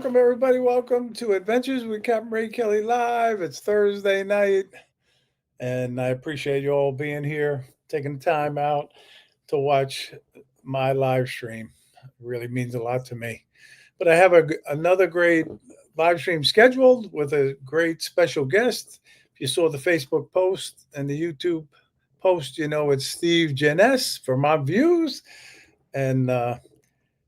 welcome everybody. Welcome to Adventures with Captain Ray Kelly Live. It's Thursday night, and I appreciate you all being here, taking the time out to watch my live stream. It really means a lot to me. But I have another great live stream scheduled with a great special guest. If you saw the Facebook post and the YouTube post, you know it's Steve Jenness from My Views, and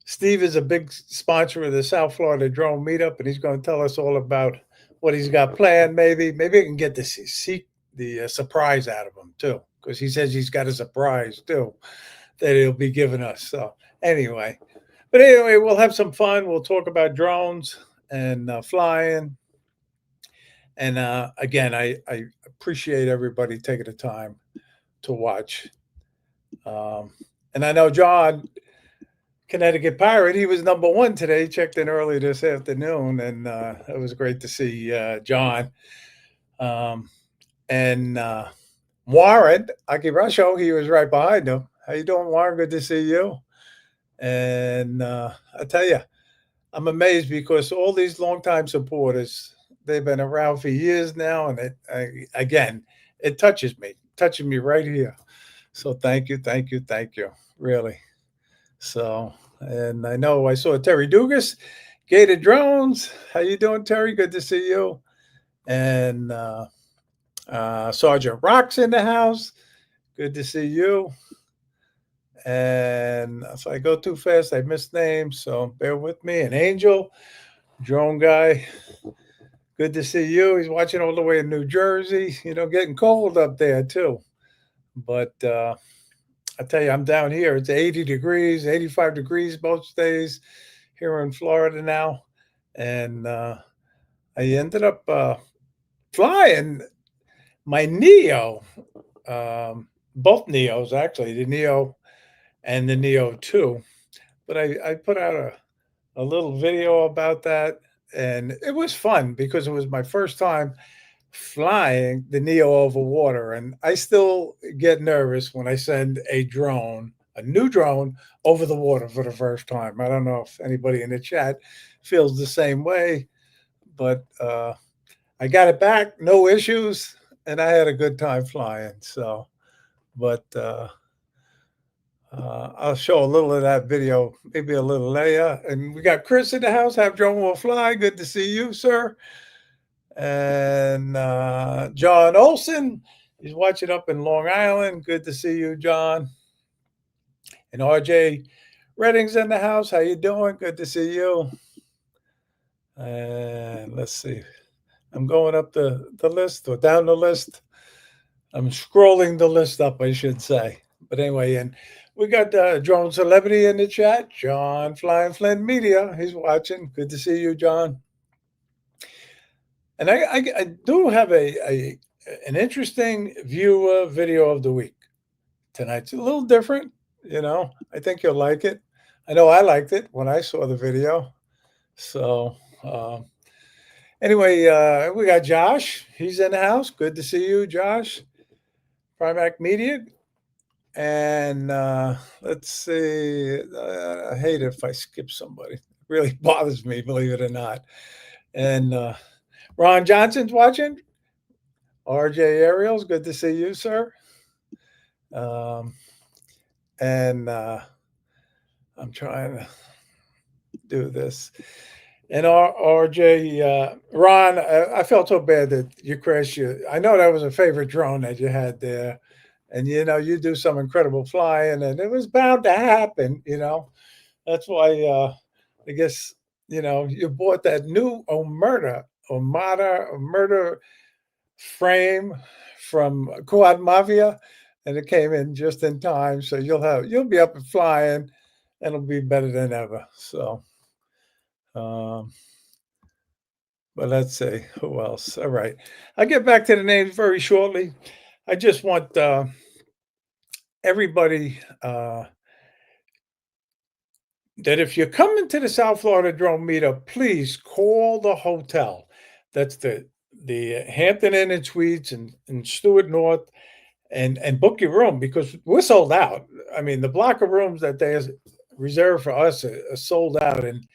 Steve is a big sponsor of the South Florida Drone Meetup, and he's going to tell us all about what he's got planned. Maybe we can get the surprise out of him too, because he says he's got a surprise too that he'll be giving us. So anyway, we'll have some fun. We'll talk about drones and flying. And again, I appreciate everybody taking the time to watch. And I know John, Connecticut Pirate, he was number one today. Checked in early this afternoon, and it was great to see John. And Warren Akirasho, he was right behind him. How you doing, Warren? Good to see you. And I tell you, I'm amazed because all these longtime supporters, they've been around for years now, and it touching me right here. So thank you, really. So, and I know I saw Terry Dugas, Gated Drones. How you doing, Terry? Good to see you. And Sergeant Rock's in the house. Good to see you. And if I go too fast, I miss names, so bear with me. And Angel, drone guy. Good to see you. He's watching all the way in New Jersey. Getting cold up there too. But I tell you, I'm down here. It's 80 degrees, 85 degrees most days here in Florida now. And I ended up flying my Neo, both Neos actually, the Neo and the Neo 2. But I put out a little video about that. And it was fun because it was my first time flying the Neo over water. And I still get nervous when I send a new drone over the water for the first time. I don't know if anybody in the chat feels the same way, but I got it back, no issues, and I had a good time flying. So, but I'll show a little of that video, maybe a little later. And we got Chris in the house. Have Drone Will Fly. Good to see you, sir. And John Olson, he's watching up in Long Island. Good to see you, John. And RJ Redding's in the house. How you doing? Good to see you. And let's see. I'm going up the list or down the list. I'm scrolling the list up, I should say. But anyway, and we got Drone Celebrity in the chat. John Flying Flint Media. He's watching. Good to see you, John. And I do have an interesting viewer video of the week tonight. It's a little different, I think you'll like it. I know I liked it when I saw the video. So anyway, we got Josh. He's in the house. Good to see you, Josh. Primac Media. And let's see. I hate it if I skip somebody. It really bothers me, believe it or not. And Ron Johnson's watching. RJ Ariels, good to see you, sir. And I'm trying to do this. And RJ, Ron, I felt so bad that you crashed. I know that was a favorite drone that you had there. And, you do some incredible flying, and it was bound to happen, That's why I guess, you bought that new Omerta frame from Quad Mafia, and it came in just in time. So you'll be up and flying, and it'll be better than ever. So, but let's see who else. All right, I'll get back to the names very shortly. I just want everybody that if you're coming to the South Florida Drone Meetup, please call the hotel. That's the Hampton Inn and Suites in Stewart North, and book your room because we're sold out. I mean, the block of rooms that they reserved for us are sold out. And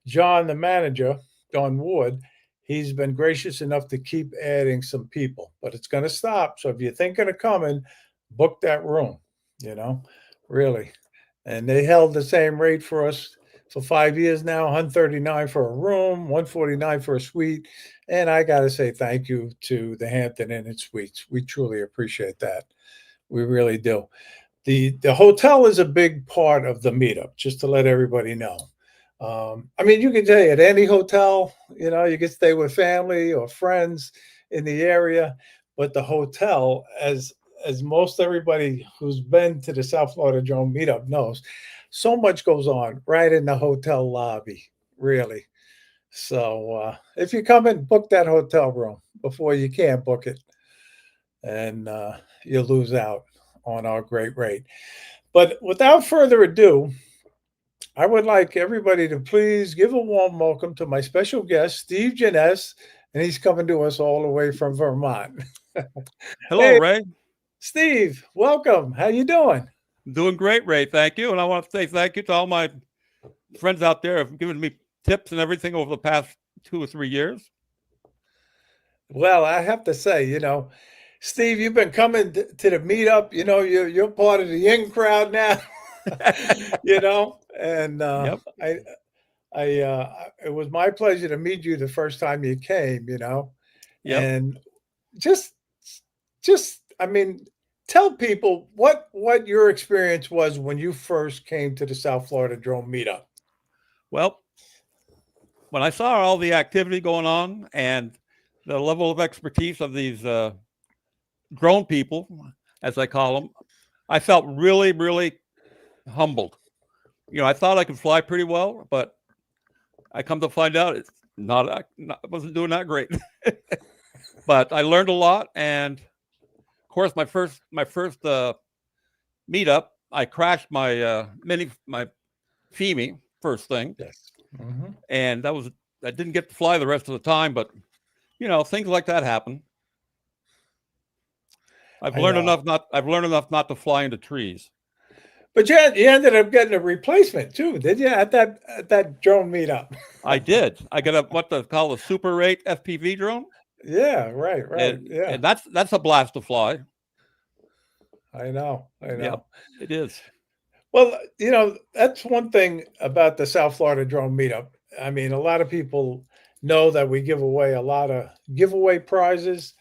John, the manager, on wood, he's been gracious enough to keep adding some people, but it's going to stop. So if you're thinking of coming, book that room, you know, really. And they held the same rate for us for 5 years now, 139 for a room, 149 for a suite. And I got to say thank you to the Hampton Inn and Suites. We truly appreciate that. We really do. The hotel is a big part of the meetup, just to let everybody know. I mean, you can stay at any hotel, you know, you can stay with family or friends in the area, but the hotel, as most everybody who's been to the South Florida Drone meetup knows, so much goes on right in the hotel lobby, really. So if you come and book that hotel room before you can't book it, and you lose out on our great rate. But without further ado, I would like everybody to please give a warm welcome to my special guest, Steve Jenness, and he's coming to us all the way from Vermont. Hello, Hey, Ray. Steve, welcome. How you doing? Doing great, Ray. Thank you. And I want to say thank you to all my friends out there who have given me tips and everything over the past 2 or 3 years. Well, I have to say, you know, Steve, you've been coming to the meetup. You know, you're part of the in crowd now. You know, and Yep. it was my pleasure to meet you the first time you came. You know, Yep. and just just I mean, tell people what your experience was when you first came to the South Florida Drone meetup. Well, when I saw all the activity going on and the level of expertise of these drone people, as I call them, I felt really, really humbled. You know, I thought I could fly pretty well, but I come to find out it's not I wasn't doing that great. But I learned a lot, and of course, my first meetup, I crashed my FEMI first thing, Yes. Hmm. and I didn't get to fly the rest of the time. But you know, things like that happen. I know. I've learned enough not to fly into trees. But you ended up getting a replacement too, did you? At that drone meetup. I did. I got a what they call a Super 8 FPV drone, Yeah, right, right. and Yeah, and that's a blast to fly. I know. I Yep, know. it is. Well, you know, that's one thing about the South Florida Drone Meetup. I mean, a lot of people know that we give away a lot of giveaway prizes,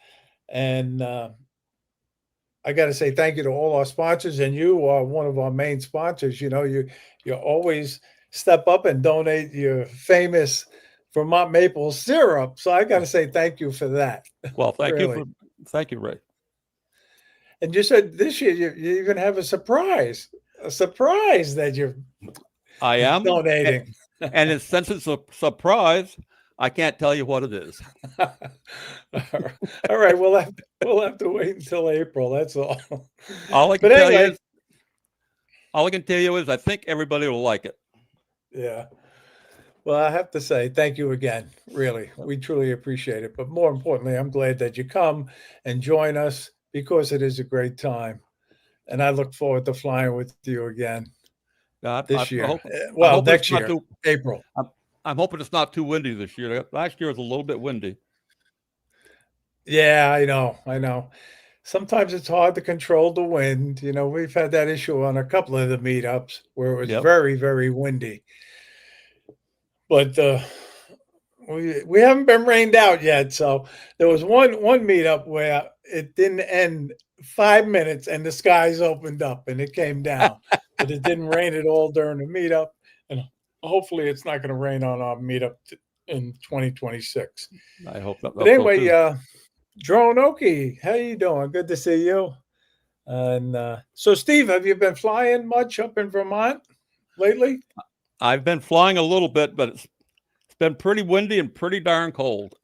and I got to say thank you to all our sponsors, and you are one of our main sponsors. You know, you always step up and donate your famous Vermont maple syrup. So I got to say thank you for that, Well, really. thank you, Ray. And you said this year you even have a surprise that you're I am, donating. and since it's a surprise, I can't tell you what it is. All right, we'll have to wait until April. That's all. All I can But tell you anyway, is, all I can tell you is, I think everybody will like it. yeah. Well, I have to say thank you again. Really, we truly appreciate it. But more importantly, I'm glad that you come and join us because it is a great time, and I look forward to flying with you again this I year. hope I'm Well, hoping next it's not year, too. April. I'm, I'm hoping it's not too windy this year. Last year was a little bit windy. Yeah, I know. I know. Sometimes it's hard to control the wind. You know, we've had that issue on a couple of the meetups where it was Yep. very, very windy. But we haven't been rained out yet. So there was one meetup where it didn't end 5 minutes and the skies opened up and it came down, but it didn't rain at all during the meetup. And hopefully, it's not going to rain on our meetup in 2026. I hope that, But that's so anyway, too. Drone Oki, how you doing? Good to see you. And so, Steve, have you been flying much up in Vermont lately? I've been flying a little bit, but it's been pretty windy and pretty darn cold.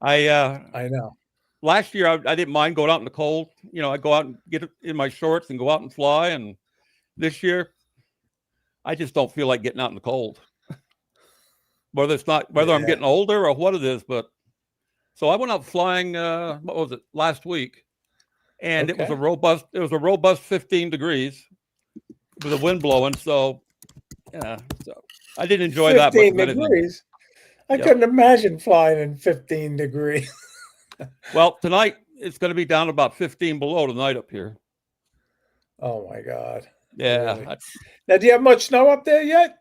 I I know. Last year I didn't mind going out in the cold. You know, I go out and get in my shorts and go out and fly. And this year, I just don't feel like getting out in the cold. Whether I'm Yeah. getting older or what it is, but so I went out flying. What was it, last week? And Okay. it was a robust 15 degrees with a wind blowing. So yeah, so I didn't enjoy that much 15 of anything. degrees. I Yep. couldn't imagine flying in 15 degrees. Well, tonight it's going to be down about 15 below tonight up here. Oh my God. Yeah, Really? that's Now, do you have much snow up there yet?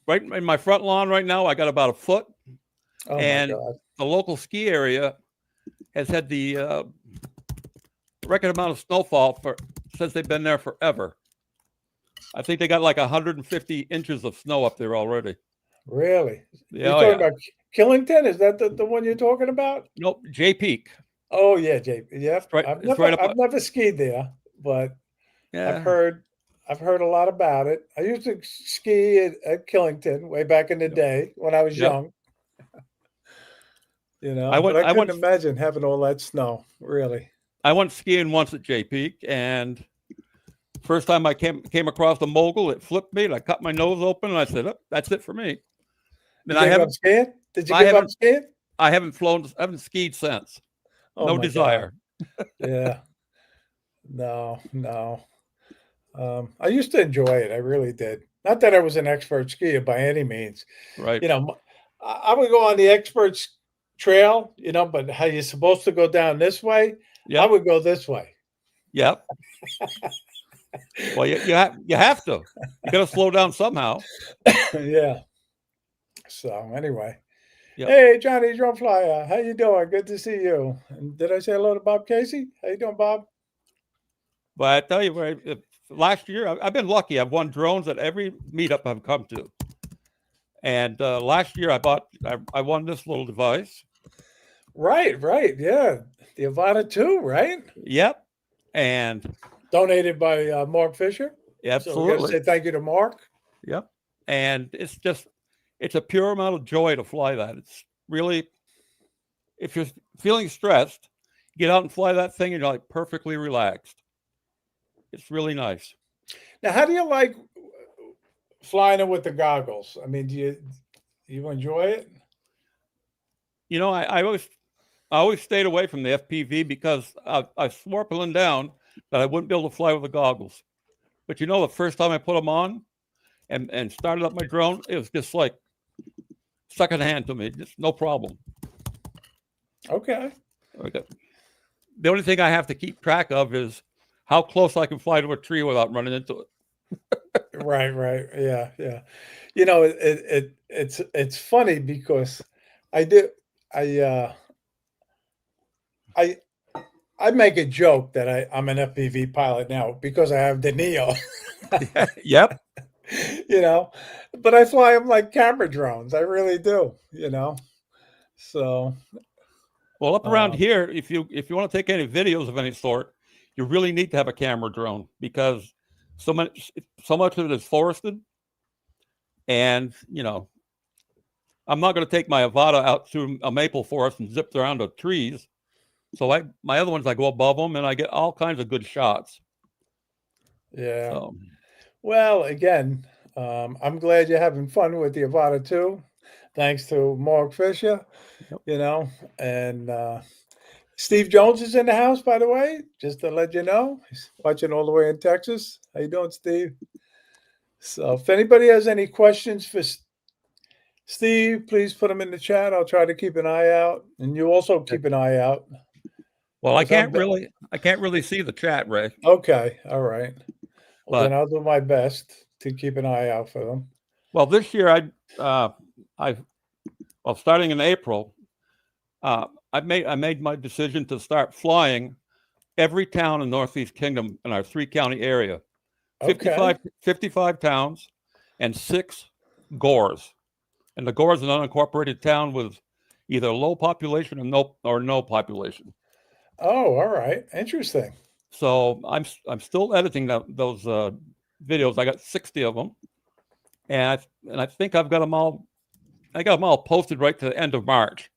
right in my front lawn right now. I got about a foot, Oh my and God. the local ski area has had the record amount of snowfall for since they've been there forever. I think they got like 150 inches of snow up there already. Really? Yeah, You're oh talking yeah. about Killington? Is that the one you're talking about? Nope, J Peak. Oh yeah, Jay. Yeah. It's right. I've It's never right up. I've never skied there, but I've Yeah. heard I've heard a lot about it. I used to ski at Killington way back in the Yep. day when I was Yep. young, I but went. I I couldn't went. imagine having all that snow, really. I went skiing once at J Peak, and first time I came across the mogul, it flipped me, and I cut my nose open, and I said, oh, "That's it for me." You And I gave up haven't. skiing? Did you I give up haven't. skiing? I haven't flown. I haven't skied since. Oh No my God. desire. Yeah. No, no. I used to enjoy it. I really did. Not that I was an expert skier by any means. Right. You know, I would go on the experts trail, but how you're supposed to go down this way, I Yep. would go this way. Yep. Well, you have to. You got to slow down somehow. Yeah. So anyway, Yep. hey Johnny Drum Flyer, how you doing? Good to see you. And did I say hello to Bob Casey? How you doing, Bob? But I tell you, last year I've been lucky. I've won drones at every meetup I've come to. And last year I won this little device. Right, right. Yeah. The Avata 2, right? Yep. And Donated by Mark Fisher. So we got to absolutely. say thank you to Mark. Yep. And it's a pure amount of joy to fly that. It's really, if you're feeling stressed, get out and fly that thing and you're like perfectly relaxed. It's really nice. Now, how do you like flying it with the goggles? I mean, do you enjoy it? You know, I always stayed away from the FPV because I swore up and down that I wouldn't be able to fly with the goggles. But you know, the first time I put them on and started up my drone, it was just like second hand to me, just no problem. Okay. Okay. The only thing I have to keep track of is how close I can fly to a tree without running into it. Right, right. Yeah, yeah. It's funny because I do I I I make a joke that I'm an FPV pilot now because I have the Neo, Yep. you know, but I fly them like camera drones. I really do. So, Well, up around um, here, if you want to take any videos of any sort, you really need to have a camera drone because so much of it is forested, and I'm not going to take my Avata out through a maple forest and zip around the trees. So my other ones, I go above them and I get all kinds of good shots. yeah. So Well, again, I'm glad you're having fun with the Avata too. Thanks to Mark Fisher, yep. you know, and Steve Jones is in the house, by the way, just to let you know. He's watching all the way in Texas. How you doing, Steve? So if anybody has any questions for Steve, please put them in the chat. I'll try to keep an eye out. And you also keep an eye out. Well, I 'Cause can't really see the chat, Ray. okay, all right. Well, then But I'll do my best to keep an eye out for them. well, this year I well, starting in April, I made my decision to start flying every town in Northeast Kingdom in our 3-county area. Okay. 55 towns and 6 gores. And the gore is an unincorporated town with either low population or no population. Oh, all right. Interesting. So I'm still editing those videos. I got 60 of them, and I think I've got them all. I got them all posted right to the end of March.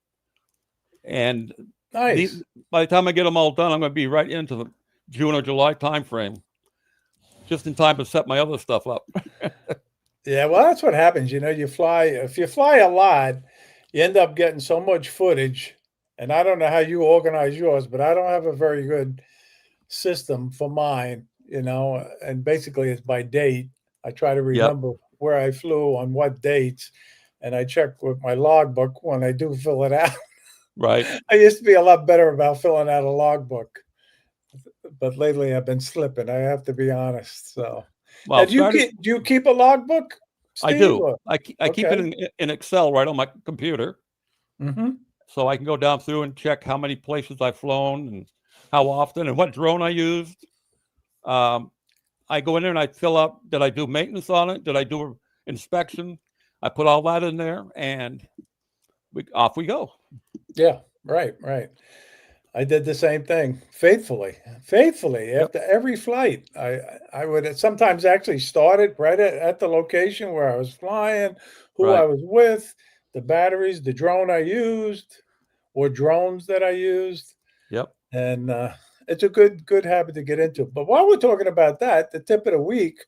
And Nice. by the time I get them all done, I'm going to be right into the June or July timeframe, just in time to set my other stuff up. Yeah, well, that's what happens. If you fly a lot, you end up getting so much footage. And I don't know how you organize yours, but I don't have a very good system for mine, and basically it's by date. I try to Yep. remember where I flew on what dates, and I check with my logbook when I do fill it out. Right. I used to be a lot better about filling out a logbook, but lately I've been slipping. I have to be honest. So, now Well, do you keep a logbook, I Steve? do. Or, I keep it okay. in Excel right on my computer, Hmm. so I can go down through and check how many places I've flown and how often and what drone I used. Um, I go in there and I fill out, did I do maintenance on it? Did I do an inspection? I put all that in there, and off we go. Yeah. Right. Right. I did the same thing faithfully Yep. after every flight. I would sometimes actually start it right at the location where I was flying, who I Right. was with, the batteries, the drone I used, or drones that I used, Yep. and it's a good habit to get into. But while we're talking about that, the tip of the week,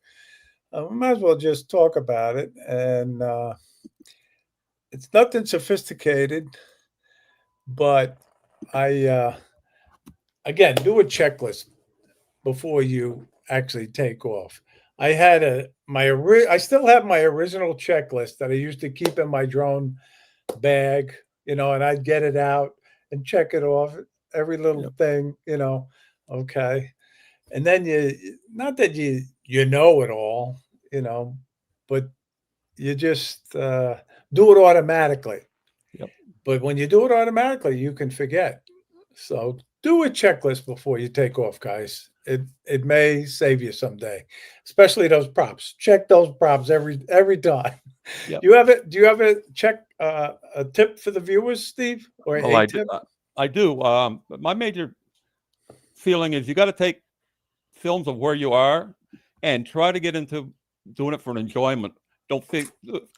we might as well just talk about it. And it's nothing sophisticated, but I again do a checklist before you actually take off. I had I still have my original checklist that I used to keep in my drone bag, and I'd get it out and check it off every little Yep. thing, okay. And then not that you know it all, but you just do it automatically. Yep. But when you do it automatically, you can forget. So do a checklist before you take off, guys. It may save you someday, especially those props. Check those props every time. Yep. You have it? Do you have a a tip for the viewers, Steve, or Well, a tip? I do. My major feeling is you got to take films of where you are and try to get into doing it for an enjoyment. Don't feel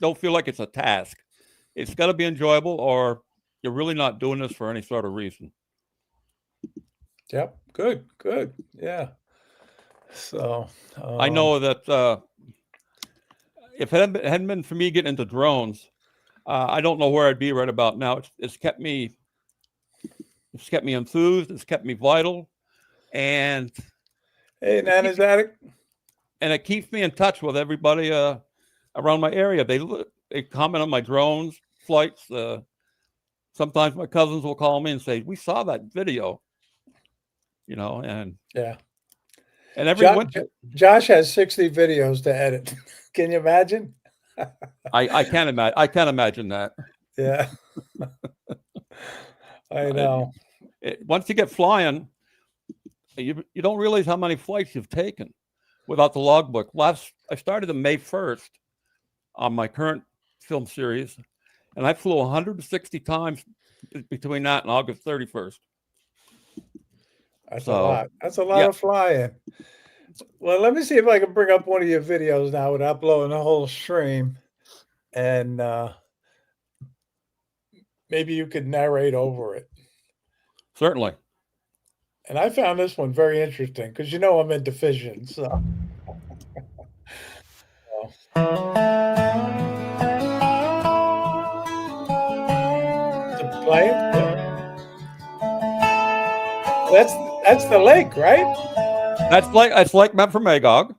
don't feel like it's a task. It's got to be enjoyable, or you're really not doing this for any sort of reason. Yep. Good. Yeah. So, I know that if it hadn't been for me getting into drones, I don't know where I'd be right about now. It's kept me enthused. It's kept me vital, and hey, it Nana's Attic. keeps me in touch with everybody around my area. They comment on my drones flights. Sometimes my cousins will call me and say, "We saw that video," and Yeah. every winter. Josh has 60 videos to edit. Can you imagine? I can't imagine. I can't imagine that. Yeah, I know. Once you get flying, you don't realize how many flights you've taken without the logbook. I started on May 1st on my current film series, and I flew 160 times between that and August 31st. That's a So, lot. That's a lot yeah, of flying. Well, let me see if I can bring up one of your videos now without blowing the whole stream, and maybe you could narrate over it. certainly. And I found this one very interesting because I'm into fishing. So, is it playing? Yeah. That's the lake, right? That's like meant for Magog,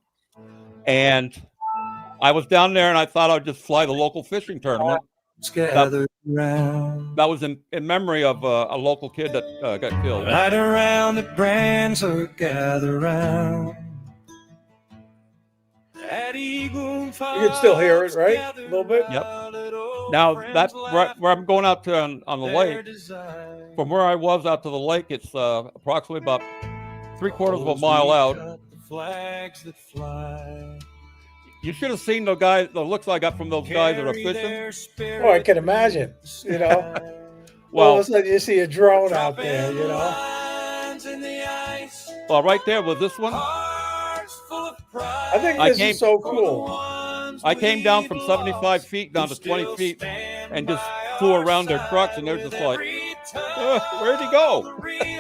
and I was down there and I thought I'd just fly the local fishing tournament. That, that was in memory of a local kid that got killed. Right around the brands are gather round. You can still hear it, right? A little bit. Yep. Now that's where I'm going out to on the lake. From where I was out to the lake, it's approximately about 3/4 of a mile out. You should have seen the looks I got from those guys that are fishing. Oh, I can imagine. Well, all of a sudden you see a drone out there. Well, right there was this one. I think this is so cool. I came down from 75 feet down to 20 feet and just flew around their trucks, and they're just like, where'd he go?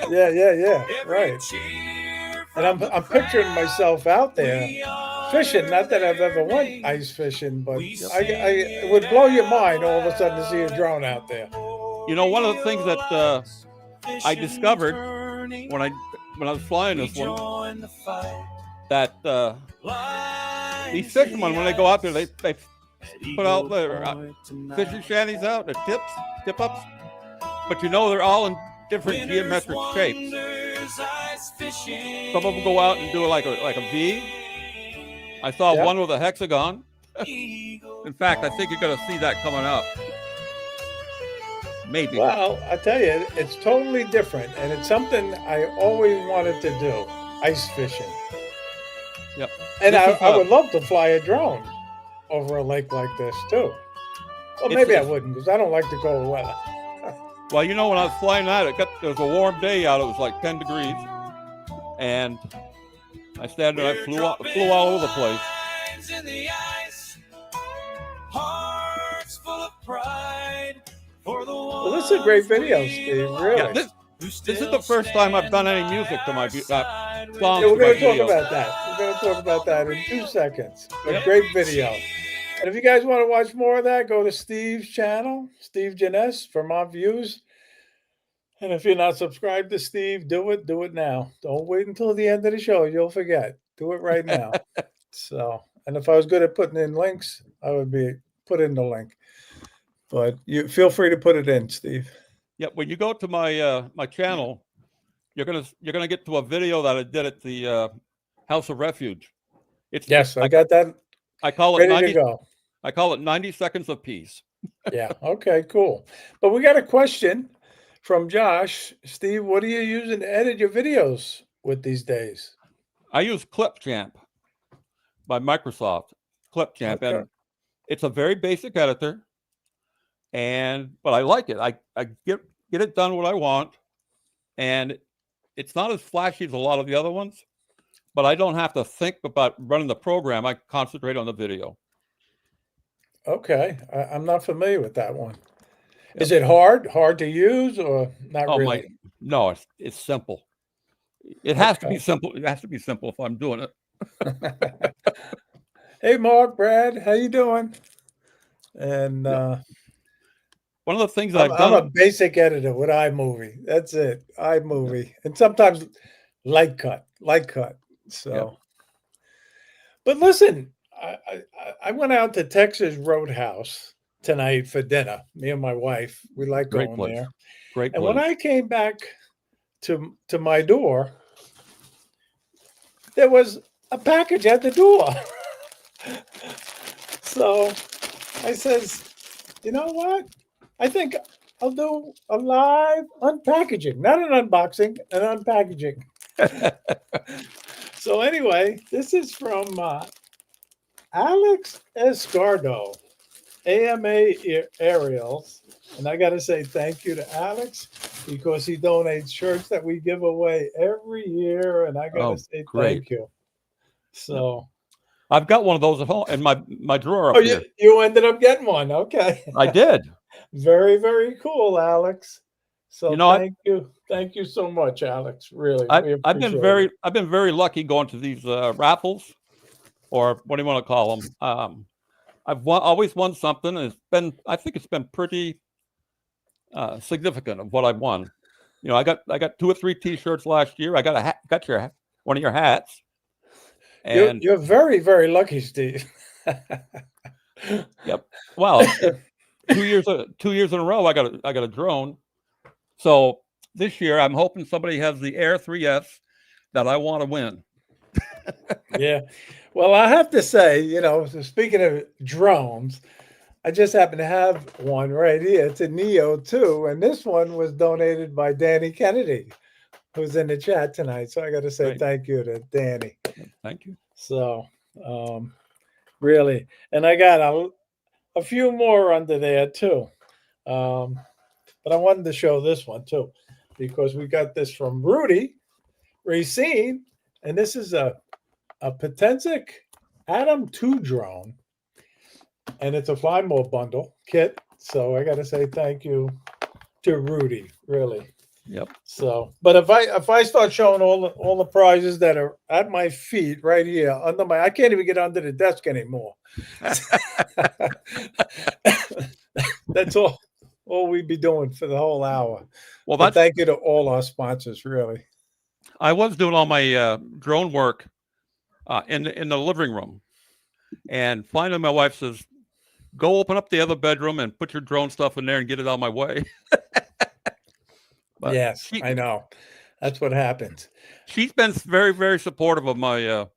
Yeah. Right. And I'm picturing myself out there fishing. Not that I've ever went ice fishing, but it would blow your mind all of a sudden to see a drone out there. One of the things that I discovered when I was flying this one, that these fishermen, when they go out there, put out their fishing shanties out, the tip ups, but they're all in different geometric shapes. Some of them go out and do like a V. I saw one with a hexagon. In fact, I think you're going to see that coming up. Maybe. Well, I tell you, it's totally different, and it's something I always wanted to do: ice fishing. Yep. And I would love to fly a drone over a lake like this too. Well, maybe I wouldn't, because I don't like the cold weather. Well, when I was flying that, it was a warm day out. It was like 10 degrees, and I stayed there. I flew all over the place. Well, this is a great video, Steve. Really. Yeah, this is the first time I've done any music to my songs. Yeah, we're going to talk about that. We're going to talk about that in 2 seconds. A great video. And if you guys want to watch more of that, go to Steve's channel, Steve Jenness, Vermont Views. And if you're not subscribed to Steve, do it. Do it now. Don't wait until the end of the show. You'll forget. Do it right now. And if I was good at putting in links, I would put in the link. But you feel free to put it in, Steve. Yeah, when you go to my channel, you're gonna get to a video that I did at the House of Refuge. I got that. I call it ready 90. To go. I call it 90 seconds of peace. Yeah. Okay. Cool. But we got a question from Josh. Steve, what are you using to edit your videos with these days? I use Capt by Microsoft. Capt, and it's a very basic editor. But I like it. I get it done what I want, and it's not as flashy as a lot of the other ones, but I don't have to think about running the program. I concentrate on the video. Okay, I'm not familiar with that one. Yep. Is it hard to use, or not really? No, it's simple. It has to be simple. It has to be simple if I'm doing it. Hey, Mark, Brad, how you doing? And one of the things I'm a basic editor with iMovie. That's it, iMovie, and sometimes light cut. So, but listen, I went out to Texas Roadhouse tonight for dinner. Me and my wife, we like going there. Great place. And when I came back to my door, there was a package at the door. So I says, you know what? I think I'll do a live unpackaging, not an unboxing, an unpackaging. So anyway, this is from Alex Escardo, AMA Aerials. And I got to say thank you to Alex, because he donates shirts that we give away every year. And I got to say thank you. So I've got one of those at home in my drawer up here. You ended up getting one. Okay. I did. Very, very cool, Alex. So thank you so much, Alex. Really, I've been very lucky going to these raffles, or what do you want to call them? I've always won something, and I think it's been pretty significant of what I've won. I got 2 or 3 T-shirts last year. I got one of your hats. And you're very, very lucky, Steve. Yep. Well, 2 years in a row, I got a drone. So this year, I'm hoping somebody has the Air 3S that I want to win. Yeah. Well, I have to say, so speaking of drones, I just happen to have one right here. It's a Neo 2, and this one was donated by Danny Kennedy, who's in the chat tonight. So I got to say thank you to Danny. Thank you. So, really, and I got a few more under there too. But I wanted to show this one too, because we got this from Rudy Racine, and this is a Potensic Atom 2 drone, and it's a Fly More bundle kit. So I got to say thank you to Rudy, really. Yep. So, but if I start showing all the prizes that are at my feet right here under I can't even get under the desk anymore. That's all we'd be doing for the whole hour. Well, thank you to all our sponsors, really. I was doing all my drone work in the living room, and finally my wife says, go open up the other bedroom and put your drone stuff in there and get it out of my way. But Yes, I know. That's what happens. she's been very, very supportive of my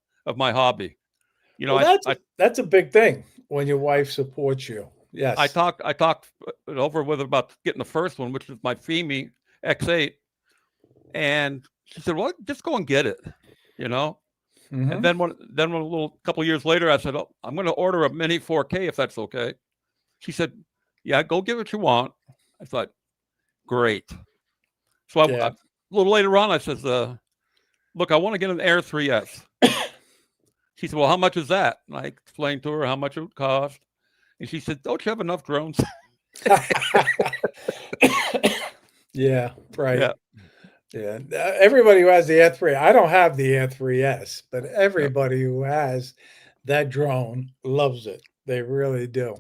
hobby. You know, Well, that's a big thing when your wife supports you. Yes. I talked it over with her about getting the first one, which is my FEMI X8, and she said, "Well, just go and get it," you know. Mhm. And then a little couple years later, I said, "Oh, I'm going to order a mini 4K if that's okay." She said, "Yeah, go get what you want." I thought, "Great." So Yeah. a little later on, I says, "Look, I want to get an Air 3S." She said, "Well, how much is that?" And I explained to her how much it would cost, and she said, "Don't you have enough drones?" Yeah, right. Yeah. Yeah. Everybody who has the Air 3, I don't have the Air 3S, but Yep. everybody who has that drone loves it. They really do.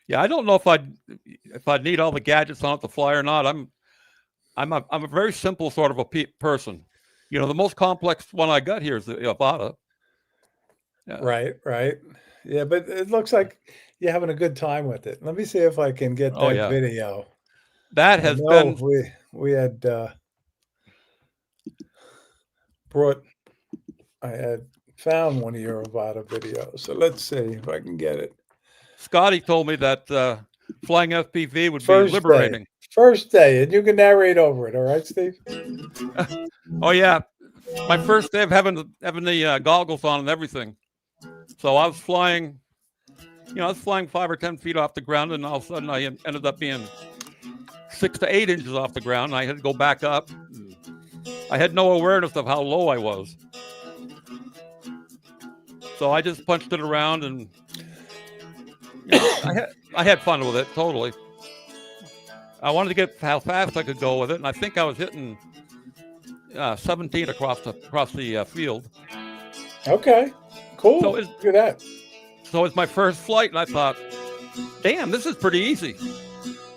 Yeah, I don't know if I'd need all the gadgets on it to fly or not. I'm a very simple sort of a person. You know, the most complex one I got here is the Avata. Yeah. Right, right. Yeah, but it looks like you're having a good time with it. Let me see if I can get Oh that yeah, video. that I has know been. we had brought I had found one of your Avata videos. So let's see if I can get it. Scotty told me that flying FPV would be First day. liberating. First day, and you can narrate over it, all right, Steve? Oh yeah, my first day of having the goggles on and everything. So I was flying, I was flying 5 or 10 feet off the ground, and all of a sudden I ended up being 6 to 8 inches off the ground. And I had to go back up. I had no awareness of how low I was. So I just punched it around, and I had fun with it totally. I wanted to get how fast I could go with it, and I think I was hitting 17 across the field. Okay, cool. So Look at that. So it's my first flight, and I thought, damn, this is pretty easy.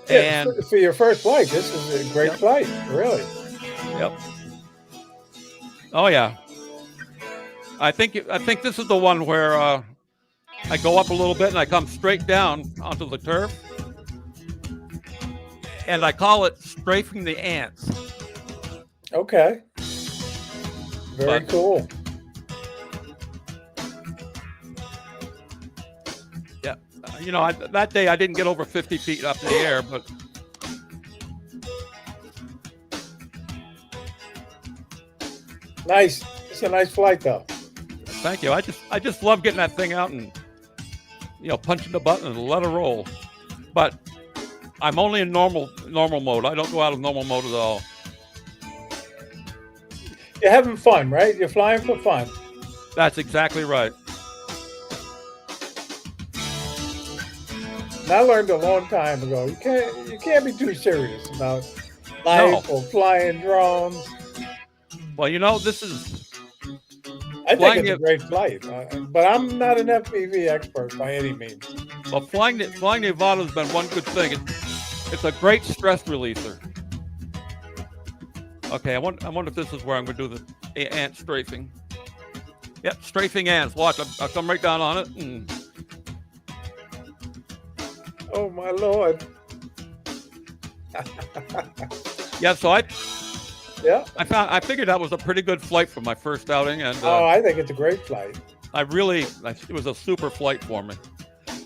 Yeah, And for your first flight, this is a great Yep. flight, really. Yep. Oh yeah. I think this is the one where I go up a little bit and I come straight down onto the turf, and I call it strafing the ants. Okay. Very But- cool. Yeah. That day I didn't get over 50 feet up in the air, but Nice. It's a nice flight, though. thank you. I just love getting that thing out and punching the button and let it roll. But I'm only in normal mode. I don't go out of normal mode at all. You're having fun, right? You're flying for fun. That's exactly right. And I learned a long time ago, you can't be too serious about life or flying drones. Well, this is I Flying think it's a great flight, but I'm not an FPV expert by any means. well flying the Avata has been one good thing. It's a great stress releaser. Okay, I wonder if this is where I'm going to do the ant strafing. Yep, strafing ants. Watch, I'll come right down on it. And Oh my Lord! yeah, so Yeah. I figured that was a pretty good flight for my first outing, and I think it's a great flight. it was a super flight for me.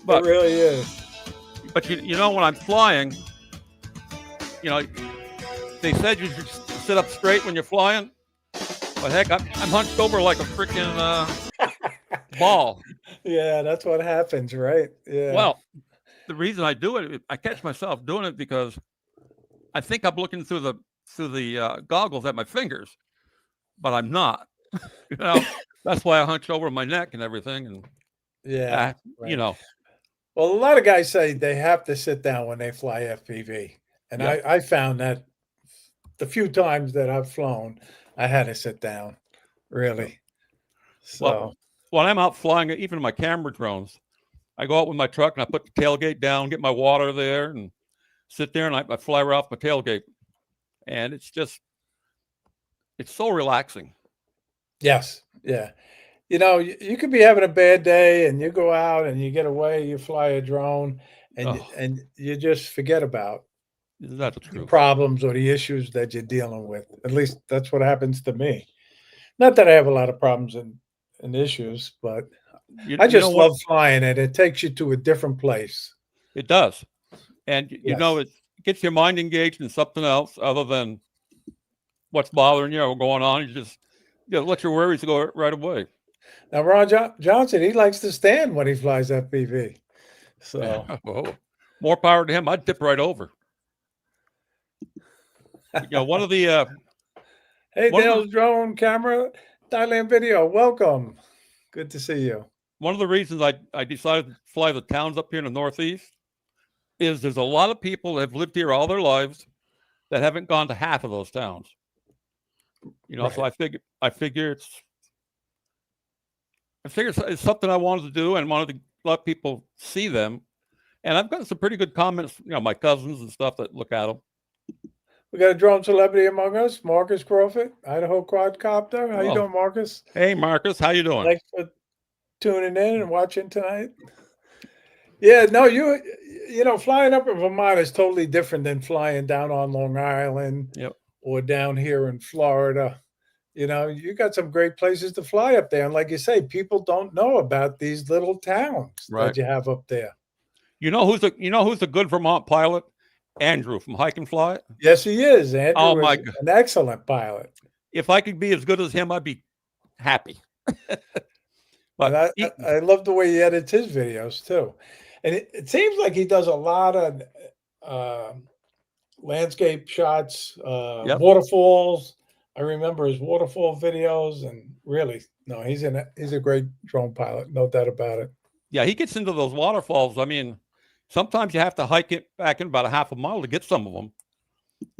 But It really is. But when I'm flying, they said you should sit up straight when you're flying. But heck, I'm hunched over like a freaking ball. Yeah, that's what happens, right? Yeah. Well, the reason I do it, I catch myself doing it because I think I'm looking through the goggles at my fingers, but I'm not. That's why I hunch over my neck and everything. And yeah. Right. Well, a lot of guys say they have to sit down when they fly FPV, and Yeah. I found that the few times that I've flown, I had to sit down. Really. So. Well, when I'm out flying, even my camera drones, I go out with my truck and I put the tailgate down, get my water there, and sit there, and I fly right off my tailgate. And it's so relaxing. Yes. Yeah. you could be having a bad day and you go out and you get away, you fly a drone, Oh, and you just forget about isn't that the the truth? problems or the issues that you're dealing with. At least that's what happens to me. Not that I have a lot of problems and issues, but I You know just what? love flying it. It takes you to a different place. It does, and Yes. it gets your mind engaged in something else other than what's bothering you or going on. You just let your worries go right away. Now, Johnson, he likes to stand when he flies FPV. So, Whoa. More power to him. I'd dip right over. One of the hey, one of the Dale's drone camera, Thailand video. Welcome. Good to see you. one of the reasons I decided to fly the towns up here in the Northeast is there's a lot of people that have lived here all their lives that haven't gone to half of those towns. So Right. I figure it's something I wanted to do and wanted to let people see them. And I've gotten some pretty good comments, my cousins and stuff that look at them. We got a drone celebrity among us, Marcus Crawford, Idaho quadcopter. How you Oh, doing, Marcus? hey, Marcus, how you doing? Thanks for tuning in and watching tonight. Yeah, no, flying up in Vermont is totally different than flying down on Long Island Yep. or down here in Florida. You got some great places to fly up there. And like you say, people don't know about these little towns Right. that you have up there. You know who's a good Vermont pilot? Andrew from Hike and Fly. Yes, he is. Oh Andrew my is God. an excellent pilot. If I could be as good as him, I'd be happy. And But I love the way he edits his videos too. And it seems like he does a lot of landscape shots, yep. waterfalls. I remember his waterfall videos, and really, no, he's a great drone pilot, no doubt about it. Yeah, he gets into those waterfalls. I mean, sometimes you have to hike it back in about a half a mile to get some of them.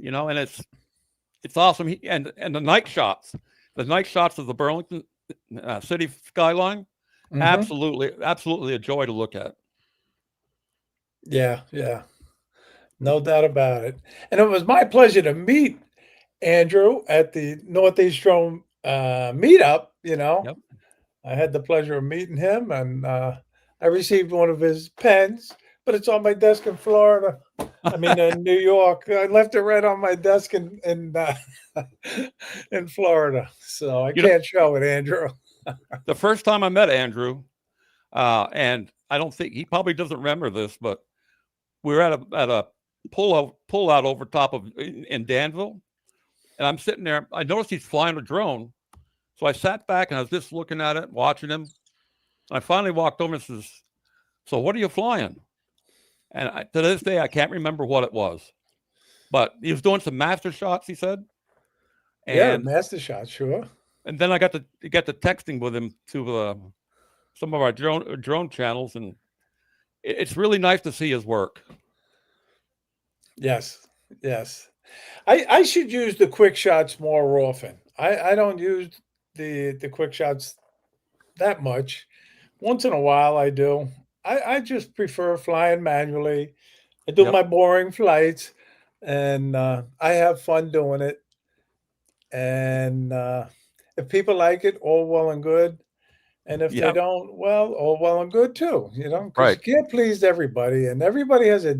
And it's awesome. And the night shots of the Burlington city skyline, Mhm. absolutely a joy to look at. Yeah, yeah, no doubt about it. And it was my pleasure to meet Andrew at the Northeast Drone meetup. Yep. I had the pleasure of meeting him, and I received one of his pens, but it's on my desk in Florida. I mean, in New York. I left it right on my desk in Florida, so I can't show it, Andrew. The first time I met Andrew, and I don't think he probably doesn't remember this, but we were at a pull out over top of in Danville, and I'm sitting there. I noticed he's flying a drone, so I sat back and I was just looking at it, watching him. I finally walked over and says, "So what are you flying?" And to this day, I can't remember what it was, but he was doing some master shots. He said, Yeah, and master shot, sure. and then I got to texting with him to some of our drone channels, and it's really nice to see his work. Yes, yes. I should use the quick shots more often. I don't use the quick shots that much. Once in a while, I do. I just prefer flying manually. I do Yep. my boring flights, and I have fun doing it. And if people like it, all well and good. And if they Yep. don't, well, all well and good too. Because Right. you can't please everybody, and everybody has a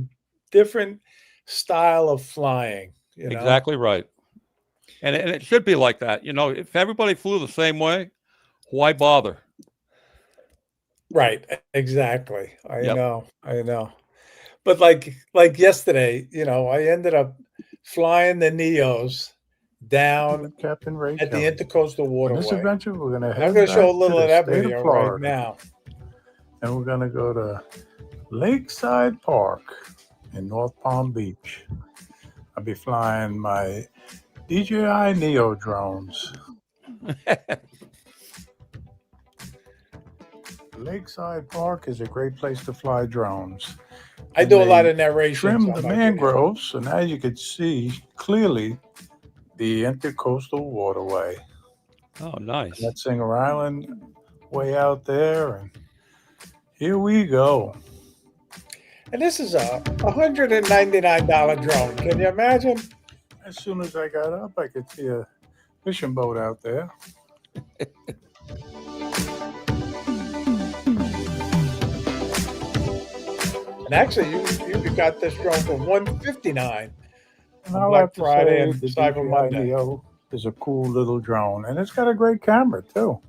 different style of flying. Exactly right. And it should be like that. If everybody flew the same way, why bother? Right. Exactly. I Yep. know. But like yesterday, I ended up flying the Neos down Captain Ray at the Kelly. Intercoastal On this Waterway. adventure, we're going to I'm head going to back show a to little the of that state video of right Florida, now. and we're going to go to Lakeside Park in North Palm Beach. I'll be flying my DJI Neo drones. Lakeside Park is a great place to fly drones. I And do a lot they of narration. trim the mangroves, so now you can see clearly the Intercoastal Waterway. Oh, nice. That Singer Island way out there, and here we go. And this is a $199 drone. Can you imagine? As soon as I got up, I could see a fishing boat out there. And actually, you got this drone for $159 And on I'll Black have to Friday say and the Cyber DJI Monday. Neo is a cool little drone, and it's got a great camera too.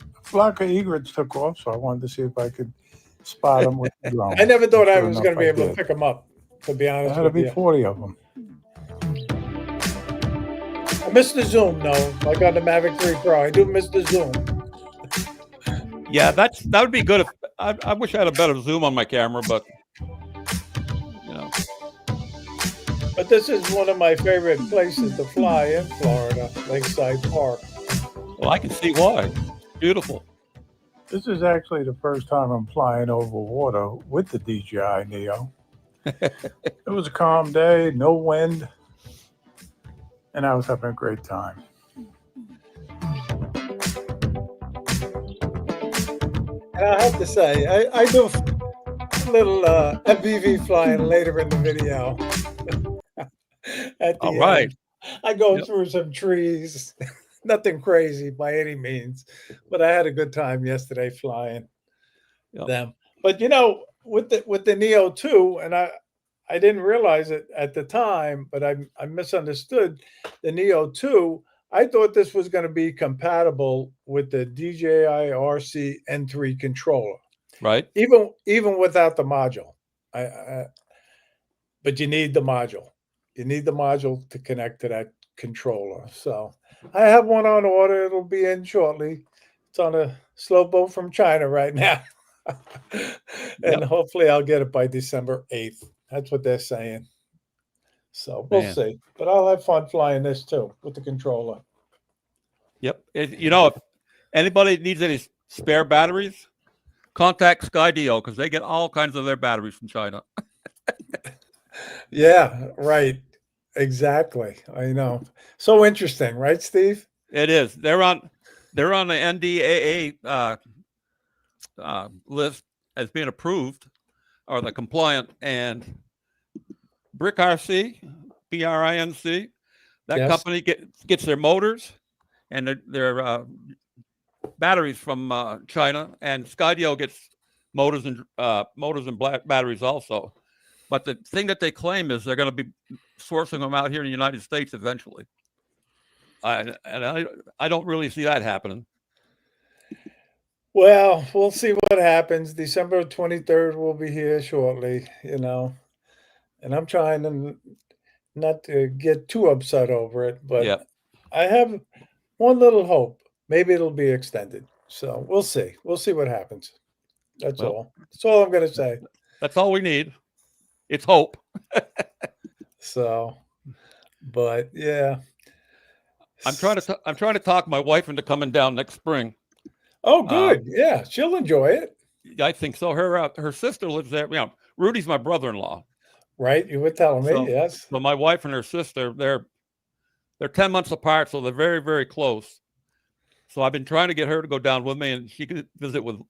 A flock of egrets took off, so I wanted to see if I could spot them with the drone. I never thought I Sure was enough, going to be I able to did. pick them up, to be There honest had to with be you. 40 of them. I miss the zoom, though. Like on the Mavic 3 Pro, I do miss the zoom. Yeah, that would be good. If I wish I had a better zoom on my camera, but you know, But this is one of my favorite places to fly in Florida, Lakeside Park. well, I can see why. Beautiful. This is actually the first time I'm flying over water with the DJI Neo. It was a calm day, no wind, and I was having a great time. And I have to say, I do a little FPV flying later in the video. At All the right. end, I go Yep. through some trees. Nothing crazy by any means, but I had a good time yesterday flying Yep. them. But you know, with the Neo 2, and I didn't realize it at the time, but I misunderstood the Neo 2. I thought this was going to be compatible with the DJI RC N3 controller, Right. even without the module. But you need the module. You need the module to connect to that controller. So I have one on order. It'll be in shortly. It's on a slow boat from China right now. And Yep. hopefully I'll get it by December 8th. That's what they're saying. So we'll Man. see. But I'll have fun flying this too with the controller. Yep. If anybody needs any spare batteries, contact Skydio because they get all kinds of their batteries from China. Yeah, right. Exactly. I know. So interesting, right, Steve? It is. They're on the NDAA list as being approved or the compliant, and Brick RC, BRINC, that Yes. company gets their motors and their batteries from China, and Skydio gets motors and black batteries also. But the thing that they claim is they're going to be sourcing them out here in the United States eventually. I don't really see that happening. Well, we'll see what happens. December 23rd will be here shortly, and I'm trying to not to get too upset over it, but Yeah. I have one little hope. Maybe it'll be extended. So we'll see. We'll see what happens. That's Well, all. That's all I'm going to say. that's all we need. It's hope. So, but yeah. I'm trying to talk my wife into coming down next spring. Oh, good. Yeah, she'll enjoy it. I think so. Her sister lives there. Rudy's my brother-in-law. Right? You were telling me, yes. So my wife and her sister, they're 10 months apart, so they're very, very close. So I've been trying to get her to go down with me, and she could visit with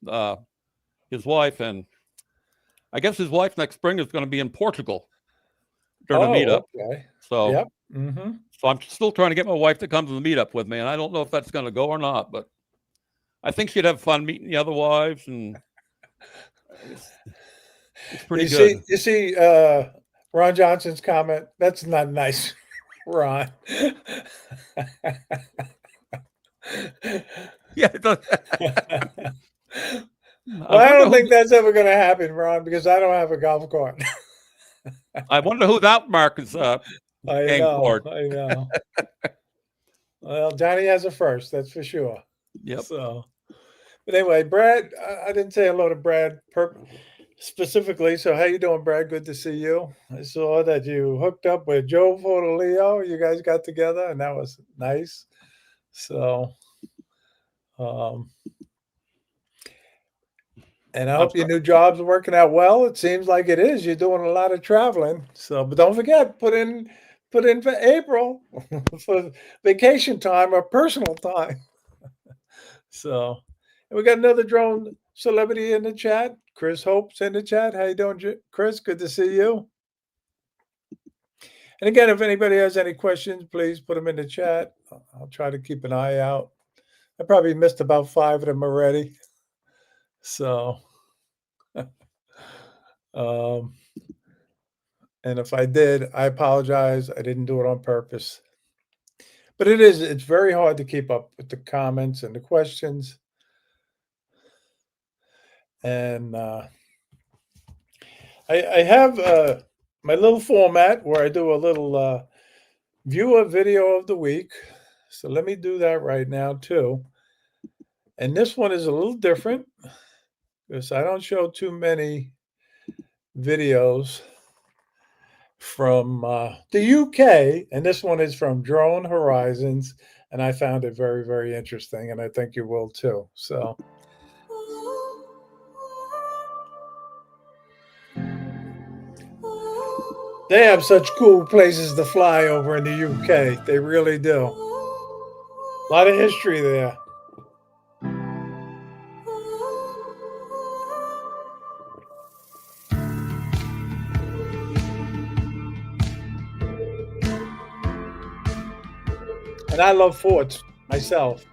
his wife. And I guess his wife next spring is going to be in Portugal during a meetup. Okay. So, Yep. Mm-hmm. so I'm still trying to get my wife to come to the meetup with me, and I don't know if that's going to go or not, but I think she'd have fun meeting the other wives, and it's pretty good. You see, Ron Johnson's comment. That's not nice, Ron. Yeah. Well, I don't think that's ever going to happen, Ron, because I don't have a golf cart. I wonder who that mark is I aimed know. toward. I know. Well, Johnny has a first, that's for sure. Yep. So, but anyway, Brad, I didn't say hello to Brad specifically. So, how you doing, Brad? Good to see you. I saw that you hooked up with Joe Fortaleo. You guys got together, and that was nice. So, and I hope your new job's working out well. It seems like it is. You're doing a lot of traveling. So, but don't forget, put in for April for vacation time or personal time. So, and we got another drone celebrity in the chat. Chris Hope's in the chat. How you doing, Chris? Good to see you. And again, if anybody has any questions, please put them in the chat. I'll try to keep an eye out. I probably missed about 5 of them already. So, um, and if I did, I apologize. I didn't do it on purpose. But it's very hard to keep up with the comments and the questions. And I have my little format where I do a little viewer video of the week. So let me do that right now too. And this one is a little different because I don't show too many videos from the UK. And this one is from Drone Horizons. And I found it very, very interesting. And I think you will too. So. They have such cool places to fly over in the UK. They really do. A lot of history there. And I love forts myself.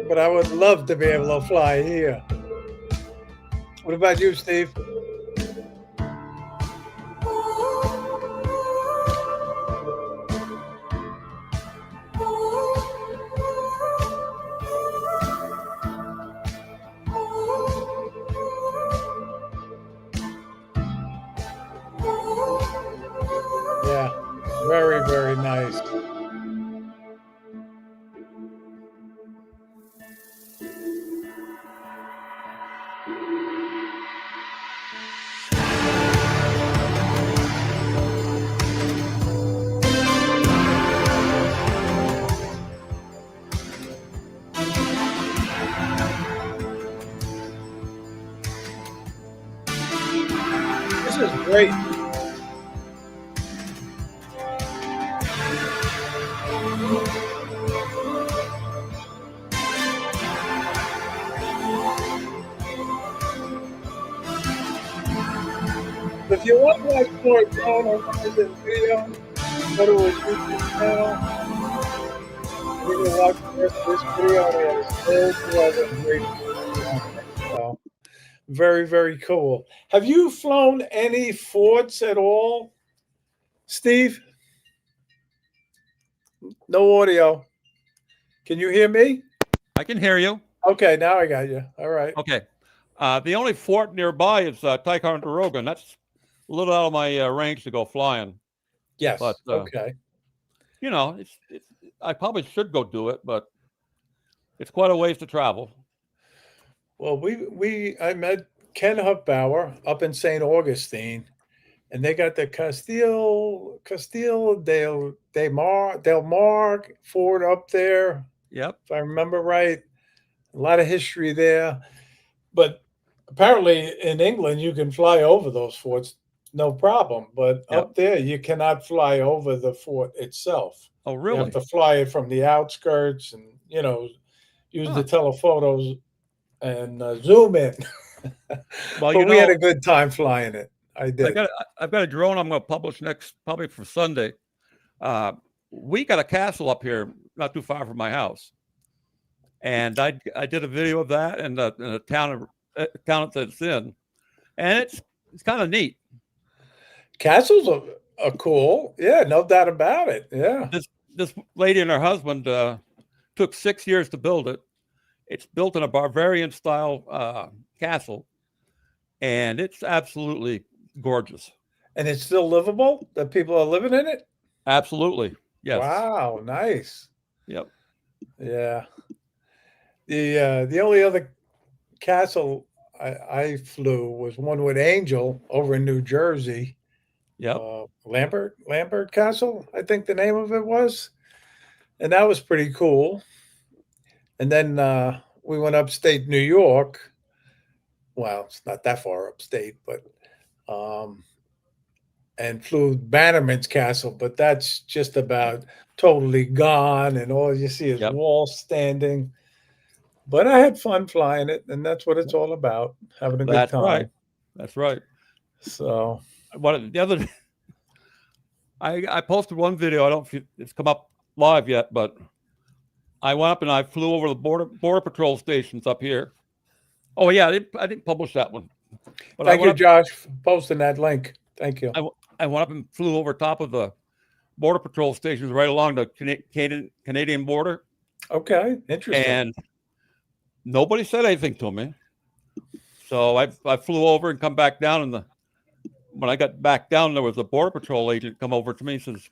But I would love to be able to fly here. What about you, Steve? Yeah, very, very nice. This is great. If you want to watch more Drone Horizon video, go to his YouTube channel. You can watch the rest of this video. He has a great so, very, very cool. Have you flown any forts at all, Steve? No audio. Can you hear me? I can hear you. Okay, now I got you. All right. Okay. The only fort nearby is Ticonderoga, and that's a little out of my range to go flying. Yes. But, okay. You know, I probably should go do it, but it's quite a ways to travel. Well, I met Ken Huffbauer up in St. Augustine, and they got the Castillo del Mar fort up there. Yep. If I remember right. A lot of history there. But apparently in England, you can fly over those forts, no problem. But Yep. up there, you cannot fly over the fort itself. Oh, You really? have to fly it from the outskirts and, use the telephotos and zoom in. Well, but we had a good time flying it. I did. I've got a drone I'm going to publish next, probably for Sunday. We got a castle up here, not too far from my house. And I did a video of that and the town that it's in, and it's kind of neat. Castles are cool, yeah, no doubt about it. Yeah, this lady and her husband took 6 years to build it. It's built in a Bavarian style castle, and it's absolutely gorgeous. And it's still livable? That people are living in it? Absolutely, yes. Wow, nice. Yep. Yeah. The only other castle I flew was one with Angel over in New Jersey. Yep. Lambert Castle, I think the name of it was. And that was pretty cool. And then we went upstate New York. Well, it's not that far upstate, but and flew Bannerman's Castle, but that's just about totally gone, and all you see is walls standing. But I had fun flying it, and that's what it's all about, having a good time. Right. That's right. So What the other? I posted one video. I don't know if it's come up live yet, but I went up and I flew over the border patrol stations up here. Oh yeah, I didn't publish that one. But thank you, Josh, for posting that link. Thank you. I went up and flew over top of the border patrol stations right along the Canadian border. Okay, interesting. And nobody said anything to me. So I flew over and come back down, and when I got back down, there was a border patrol agent come over to me and says,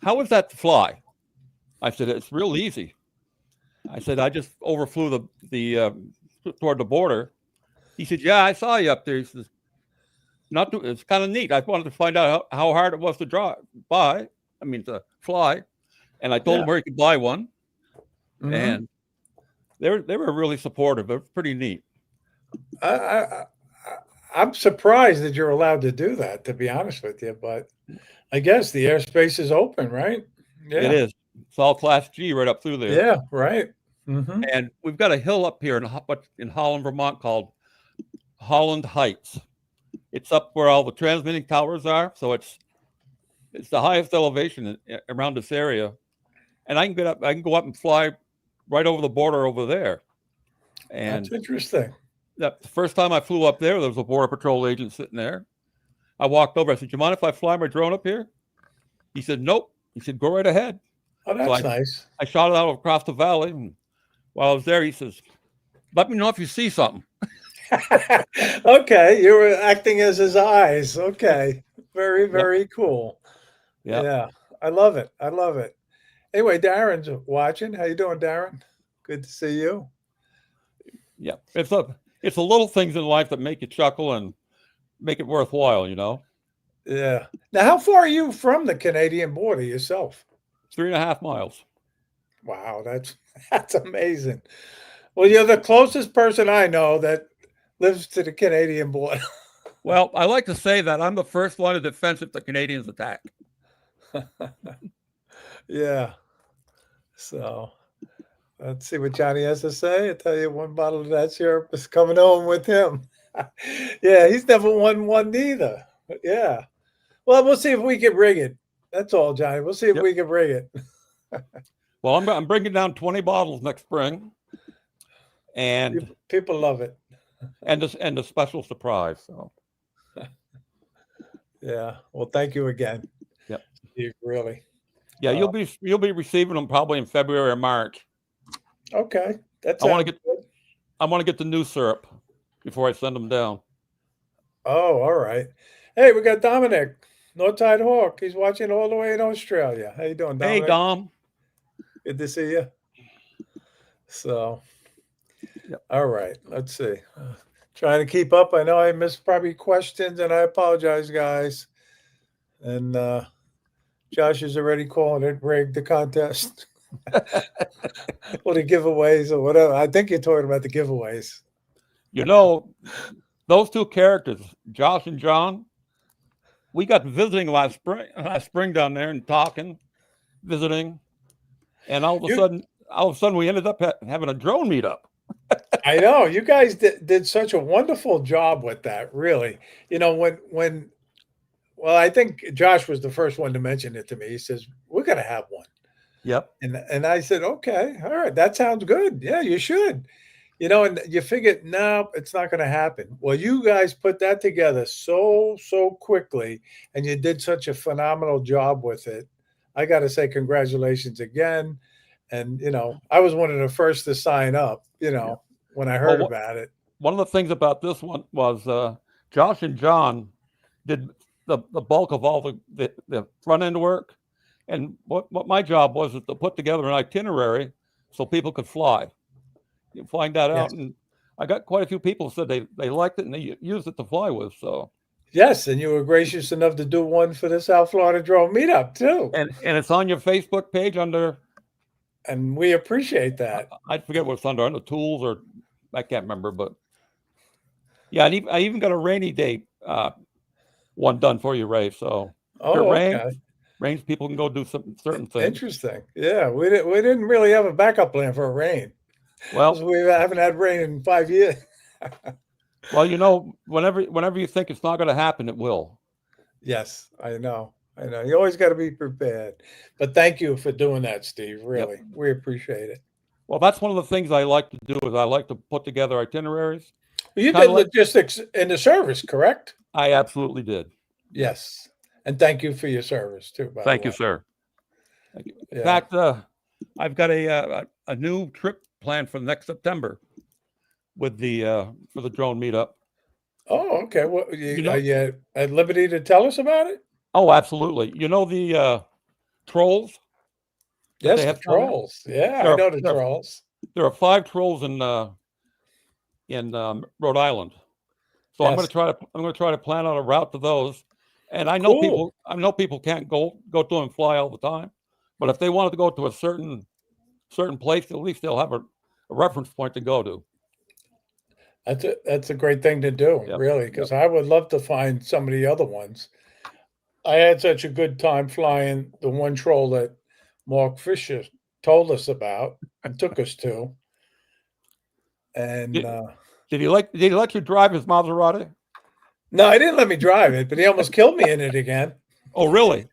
"How is that to fly?" I said, "It's real easy." I said, "I just overflew the toward the border." He said, "Yeah, I saw you up there." He says, it's kind of neat. I wanted to find out how hard it was to to fly. And I told him where he could buy one. Mm-hmm. And they were really supportive. It was pretty neat. I'm surprised that you're allowed to do that, to be honest with you. But I guess the airspace is open, right? Yeah. It is. It's all Class G right up through there. Yeah, right. Mm-hmm. And we've got a hill up here in Holland, Vermont called Holland Heights. It's up where all the transmitting towers are, so it's the highest elevation around this area. And I can go up and fly right over the border over there. And that's interesting. The first time I flew up there was a border patrol agent sitting there. I walked over. I said, "Do you mind if I fly my drone up here?" He said, "Nope." He said, "Go right ahead." Oh, that's nice. I shot it out across the valley, and while I was there, he says, "Let me know if you see something." Okay, you were acting as his eyes. Okay, very, very cool. Yeah, I love it. I love it. Anyway, Darren's watching. How you doing, Darren? Good to see you. Yeah, it's the little things in life that make you chuckle and make it worthwhile, you know. Yeah. Now, how far are you from the Canadian border yourself? 3.5 miles. Wow, that's amazing. Well, you're the closest person I know that lives to the Canadian border. Well, I like to say that I'm the first line of defense if the Canadians attack. Yeah. So let's see what Johnny has to say. I tell you, one bottle of that syrup is coming home with him. Yeah, he's never won one neither. Yeah. Well, we'll see if we can rig it. That's all, Johnny. We'll see if we can rig it. Well, I'm bringing down 20 bottles next spring, and people love it. And a special surprise. So, yeah. Well, thank you again. Yep. Steve, really. Yeah, you'll be receiving them probably in February or March. Okay, that's. I want to get the new syrup before I send them down. Oh, all right. Hey, we got Dominic, Northside Hawk. He's watching all the way in Australia. How you doing, Dominic? Hey, Dom. Good to see you. So, all right. Let's see. Trying to keep up. I know I missed probably questions, and I apologize, guys. And Josh is already calling it rigged, the contest. Or the giveaways or whatever. I think you're talking about the giveaways. You know, those two characters, Josh and John, we got visiting last spring down there and talking, visiting, and all of a sudden we ended up having a drone meetup. I know you guys did such a wonderful job with that. Really, you know when. Well, I think Josh was the first one to mention it to me. He says, "We're going to have one." Yep. And I said, "Okay, all right, that sounds good. Yeah, you should." You know, and you figured, no, it's not going to happen. Well, you guys put that together so quickly, and you did such a phenomenal job with it. I got to say congratulations again. And, you know, I was one of the first to sign up, you know, when I heard about it. One of the things about this one was Josh and John did the bulk of all the front end work. And what my job was to put together an itinerary so people could fly. You find that out. And I got quite a few people who said they liked it and they used it to fly with. So yes, and you were gracious enough to do one for the South Florida Drone Meetup too. And it's on your Facebook page under. And we appreciate that. I forget what it's under tools or I can't remember, but yeah, I even got a rainy day one done for you, Ray. So rains, people can go do some certain things. Interesting. Yeah, we didn't really have a backup plan for a rain. Well, we haven't had rain in 5 years. Well, whenever you think it's not going to happen, it will. Yes, I know. I know. You always got to be prepared. But thank you for doing that, Steve. Yep. Really, we appreciate it. Well, that's one of the things I like to do is I like to put together itineraries. You Kind did of like logistics in the service, correct? I absolutely did. Yep. Yes. And thank you for your service too, by the Thank you, way. sir. Thank you. In Yeah. fact, I've got a new trip planned for next September with the for the drone meetup. Oh, okay. Well, You are know, you at liberty to tell us about it? oh, absolutely. You know the trolls that Yes, they the have down there. trolls. Yeah, I There are know the there are, trolls. there are 5 trolls in Rhode Island. So Yes. I'm going to try to plan out a route to those. And Cool. I know people can't go to and fly all the time, but if they wanted to go to a certain place, at least they'll have a reference point to go to. That's a great thing to do, Yep. really, Yep. because I would love to find some of the other ones. I had such a good time flying the one troll that Mark Fisher told us about and took us to. And Did, did he let you drive his Maserati? no, he didn't let me drive it, but he almost killed me in it again. Oh, really?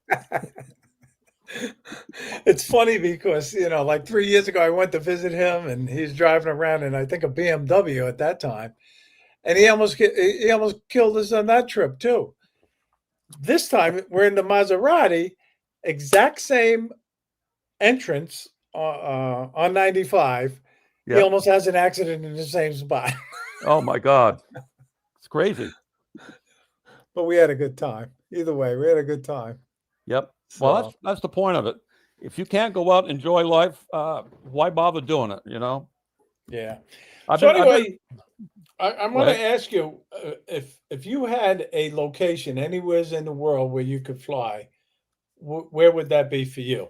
It's funny because, like 3 years ago, I went to visit him and he's driving around in, I think, a BMW at that time. And he almost killed us on that trip too. This time we're in the Maserati, exact same entrance on 95. He Yep. almost has an accident in the same spot. Oh my God. It's crazy. But we had a good time. Either way, we had a good time. Yep. Well, So that's the point of it. If you can't go out and enjoy life, why bother doing it? yeah. I've So been I've been anyway, I Go want to ahead. ask you if you had a location anywhere in the world where you could fly, where would that be for you?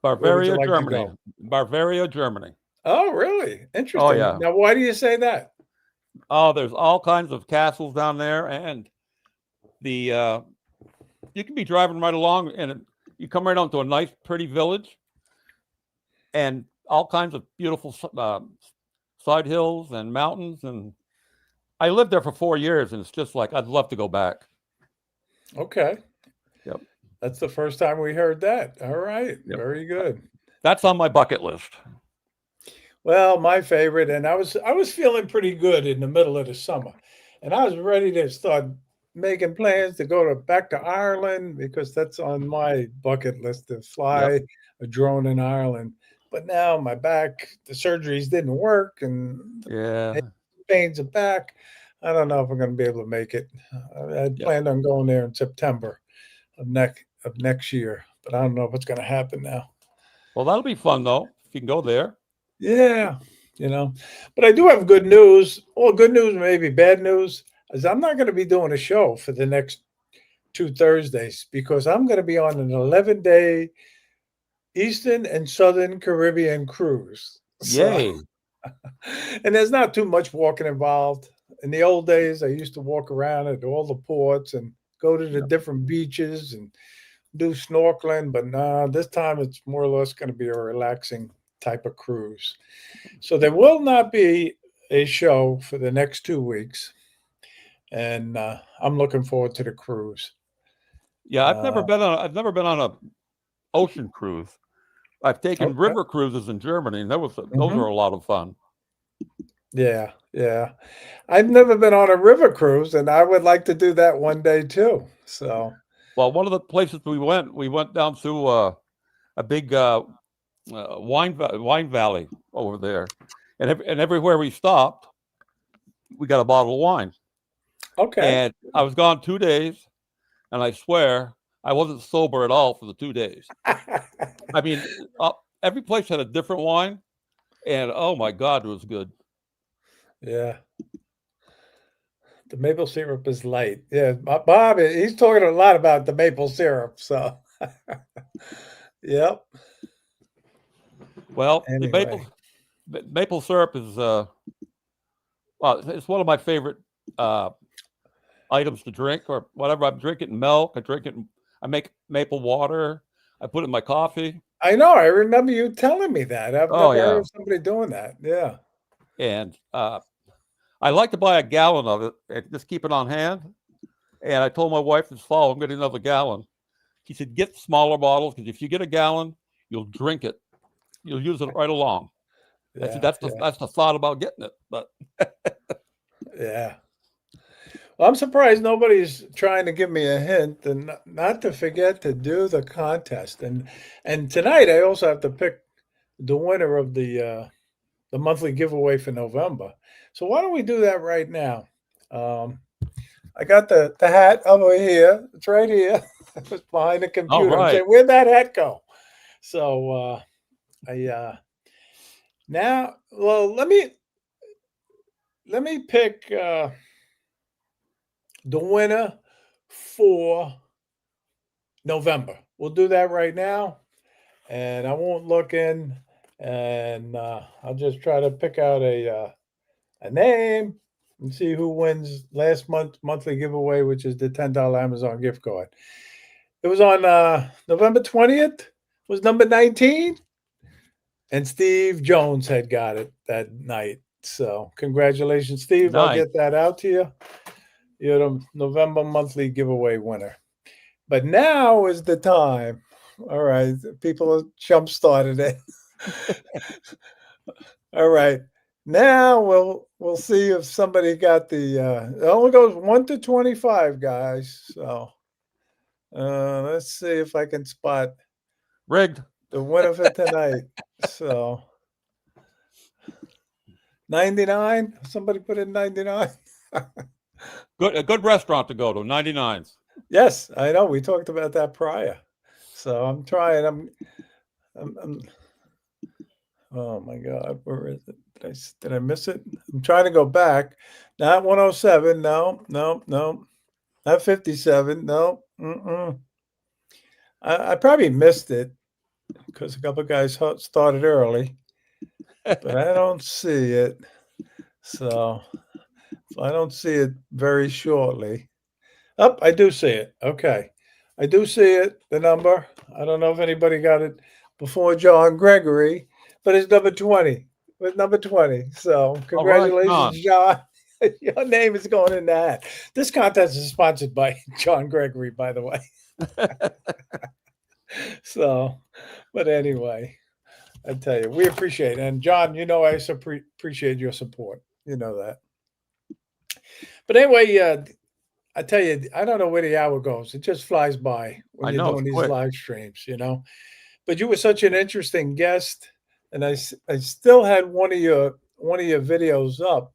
Where would you Bavaria, like to Germany. go? Bavaria, Germany. Oh, really? Oh Interesting. yeah. Now, why do you say that? Oh, there's all kinds of castles down there, and the you can be driving right along, and you come right onto a nice, pretty village, and all kinds of beautiful side hills and mountains. And I lived there for 4 years, and it's just like I'd love to go back. Okay. Yep. That's the first time we heard that. All right. Yep. Very good. That's on my bucket list. Well, my favorite, and I was feeling pretty good in the middle of the summer, and I was ready to start making plans to go back to Ireland because that's on my bucket list to Yep. fly a drone in Ireland. But now my back, the surgeries didn't work, and Yeah. the pains are back. I don't know if I'm going to be able to make it. I had Yep. planned on going there in September of next year, but I don't know if it's going to happen now. Well, that'll be fun though if you can go there. Yeah, but I do have good news. Well, good news, maybe bad news, is I'm not going to be doing a show for the next 2 Thursdays because I'm going to be on an 11-day Eastern and Southern Caribbean cruise. So, Yay. and there's not too much walking involved. In the old days, I used to walk around at all the ports and go to the Yep. different beaches and do snorkeling, but nah, this time it's more or less going to be a relaxing type of cruise. So there will not be a show for the next 2 weeks, and I'm looking forward to the cruise. Yeah, Uh, I've never been on a ocean cruise. I've taken okay. river cruises in Germany, and those Hmm. are a lot of fun. Yeah, yeah. I've never been on a river cruise, and I would like to do that one day too. So, Well, one of the places we went down through a big wine valley over there, and everywhere we stopped, we got a bottle of wine. okay. And I was gone 2 days, and I swear I wasn't sober at all for the 2 days. I mean, every place had a different wine, and oh my God, it was good. Yeah, the maple syrup is light. Yeah, Bob, he's talking a lot about the maple syrup. So, yep. Well, Anyway, maple syrup is well, it's one of my favorite uh, items to drink, or whatever. I'm drinking milk. I make maple water. I put it in my coffee. I know. I remember you telling me that. I've Oh never heard yeah, of somebody doing that. Yeah. and I like to buy a gallon of it and just keep it on hand. And I told my wife this fall I'm getting another gallon. She said, get smaller bottles because if you get a gallon, you'll drink it. You'll use it right along. I said, that's the thought about getting it. But yeah. Well, I'm surprised nobody's trying to give me a hint and not to forget to do the contest. And tonight I also have to pick the winner of the monthly giveaway for November. So why don't we do that right now? I got the hat over here. It's right here. It's behind the computer. right. I'm saying, where'd that hat go? So now, well, let me pick the winner for November. We'll do that right now, and I won't look in, and I'll just try to pick out a name and see who wins last monthly giveaway, which is the $10 Amazon gift card. It was on November 20th. Was number 19, and Steve Jones had got it that night. So congratulations, Steve. Nice. I'll get that out to you. You're the November monthly giveaway winner. But now is the time. All right, people have jump started it. All right. Now we'll see if somebody got the it only goes 1 to 25, guys. So let's see if I can spot rigged. the winner for tonight. So 99. Somebody put in 99. A good restaurant to go to, 99s. Yes, I know. We talked about that prior. So I'm trying. I'm oh my God, where is it? Did I miss it? I'm trying to go back. Not 107. No. Not 57. No. I probably missed it because a couple of guys started early, but I don't see it. So I don't see it very shortly. Oh, I do see it. Okay. I do see it, the number. I don't know if anybody got it before John Gregory, but it's number 20. With number 20. So congratulations, John. Your name is going in the hat. This contest is sponsored by John Gregory, by the way. So, but anyway, I tell you, we appreciate it. And John, you know, I appreciate your support. You know that. But anyway, I tell you, I don't know where the hour goes. It just flies by when you're doing these live streams, you know. But you were such an interesting guest, and I still had one of your videos up,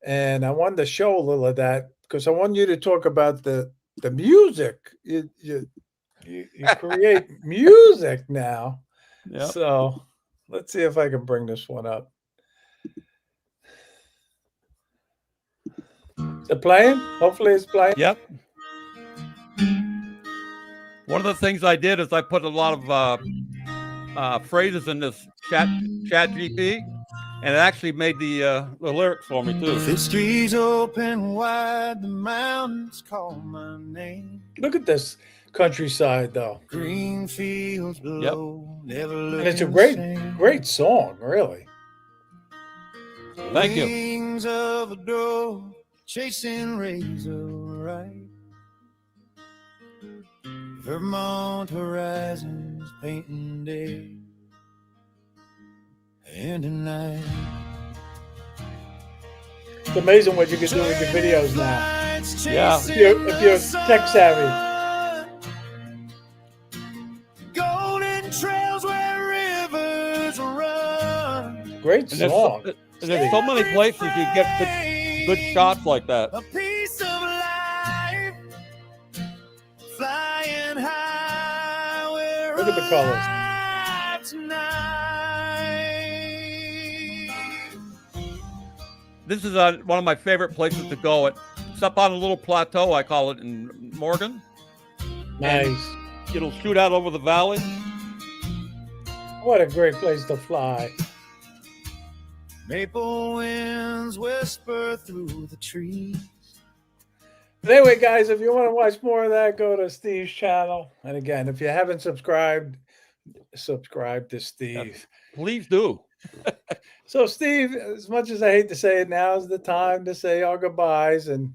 and I wanted to show a little of that because I want you to talk about the music. You create music now. Yep. So let's see if I can bring this one up. Is it playing? Hopefully it's playing. Yep. One of the things I did is I put a lot of phrases in this chat GP, and it actually made the lyrics for me too. The streets open wide, the mountains call my name. Look at this countryside, though. Green fields below, never looking. And it's a great song, really. Thank you. Wings of a dove, chasing rays of right. Vermont horizons painting day and a night. It's amazing what you can do with your videos now. Yeah. If you're tech savvy. Golden trails where rivers run. Great song. There's so many places you get good shots like that. A piece of life flying high. Look at the colors. This is one of my favorite places to go. It's up on a little plateau, I call it, in Morgan. Nice. And it'll shoot out over the valley. What a great place to fly. Maple winds whisper through the trees. But anyway, guys, if you want to watch more of that, go to Steve's channel. And again, if you haven't subscribed, subscribe to Steve. Please do. So, Steve, as much as I hate to say it, now is the time to say our goodbyes. And,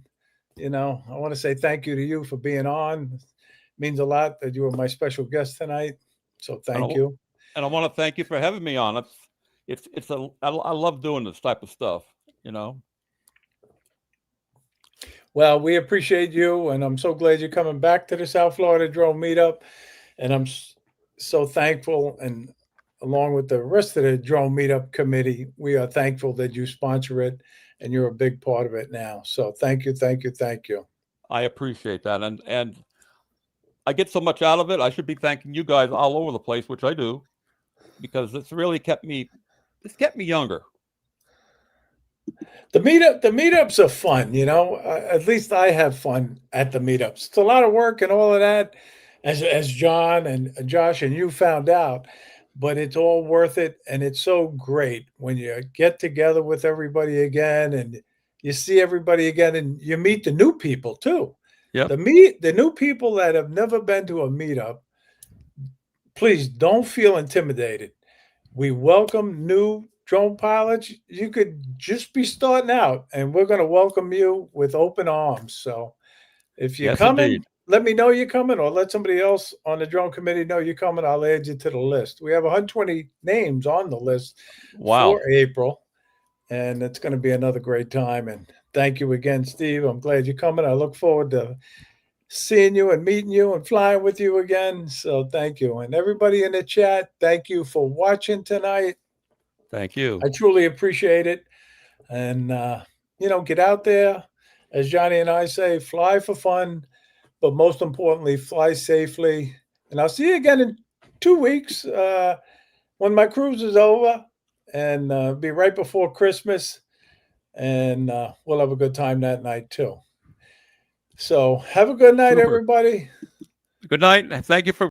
I want to say thank you to you for being on. It means a lot that you were my special guest tonight. So, thank you. And I want to thank you for having me on. I love doing this type of stuff, Well, we appreciate you, and I'm so glad you're coming back to the South Florida Drone Meetup. And I'm so thankful, and along with the rest of the Drone Meetup committee, we are thankful that you sponsor it, and you're a big part of it now. So thank you, thank you, thank you. I appreciate that, and I get so much out of it. I should be thanking you guys all over the place, which I do, because it's really kept me younger. The meetups are fun, at least I have fun at the meetups. It's a lot of work and all of that, as John and Josh and you found out, but it's all worth it. And it's so great when you get together with everybody again and you see everybody again and you meet the new people too. Yeah. The new people that have never been to a meetup, please don't feel intimidated. We welcome new drone pilots. You could just be starting out, and we're going to welcome you with open arms. So if you're coming, indeed. Let me know you're coming, or let somebody else on the drone committee know you're coming. I'll add you to the list. We have 120 names on the list for April, and it's going to be another great time. And thank you again, Steve. I'm glad you're coming. I look forward to seeing you and meeting you and flying with you again. So thank you. And everybody in the chat, thank you for watching tonight. Thank you. I truly appreciate it. And, get out there. As Johnny and I say, fly for fun, but most importantly, fly safely. And I'll see you again in 2 weeks when my cruise is over, and be right before Christmas. And we'll have a good time that night too. So have a good night, Super. everybody. Good night. Thank you for